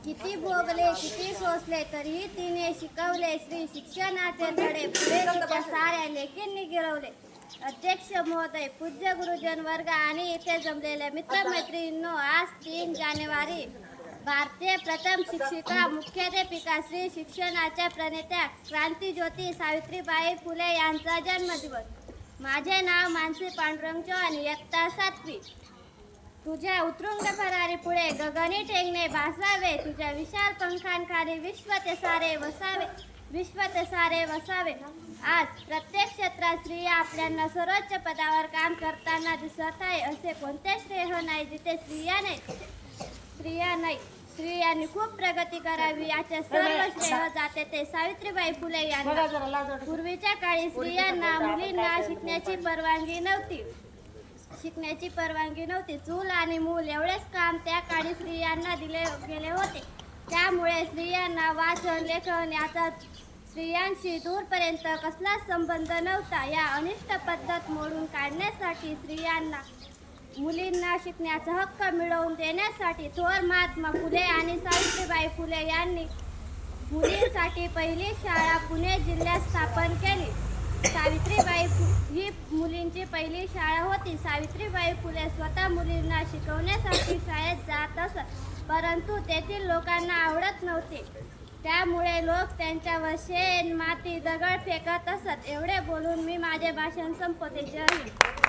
किती भोगले किती सोसले तरीही तिने शिकवले श्री शिक्षणाचे धडे पुढे तिच्या साऱ्या लेखींनी गिरवले। अध्यक्ष महोदय, पूज्य गुरुजन वर्ग आणि इथे जमलेल्या मित्रमैत्रिणींनो, आज 3 जानेवारी भारतीय प्रथम शिक्षिका मुख्याध्यापिका श्री शिक्षणाच्या प्रणेत्या क्रांतीज्योती सावित्रीबाई फुले यांचा जन्मदिवस। माझे नाव मानसी पांडुरंग चव्हाण, इयत्ता 7वी। तुझ्या उत्तुंग भरारी पुढे गगनी टेंगणे भासावे, तुझ्या विशाल पंखांखाली विश्व ते सारे वसावे, विश्व ते सारे वसावे। आज प्रत्येक क्षेत्रात स्त्रिया आपल्याला सर्वोच्च पदावर काम करताना दिसत आहे। असे कोणते श्रेय नाही जिथे स्त्रिया नाही। स्त्रियांनी खूप प्रगती करावी याचे सर्व श्रेय जाते ते सावित्रीबाई फुले यांना। पूर्वीच्या काळी स्त्रियांना मुलींना शिकण्याची परवानगी नव्हती। चूल आणि मूल एवढेच काम त्या काळी स्त्रियांना दिले गेले होते। त्यामुळे स्त्रियांना वाचन लेखन याचा स्त्रियांशी दूरपर्यंत कसलाच संबंध नव्हता। या अनिष्ट पद्धत मोडून काढण्यासाठी स्त्रियांना मुलींना शिकण्याचा हक्क मिळवून देण्यासाठी थोर महात्मा फुले आणि सावित्रीबाई फुले यांनी मुलींसाठी पहिली शाळा पुणे जिल्ह्यात स्थापन केली। सावित्रीबाई ही मुलींची पहिली शाळा होती। सावित्रीबाई फुले स्वतः मुलींना शिकवण्यासाठी शाळेत जात असत, परंतु तेथील लोकांना आवडत नव्हते। त्यामुळे लोक त्यांच्यावर शेण माती दगड फेकत असत। एवढे बोलून मी माझे भाषण संपवते। जय हिंद।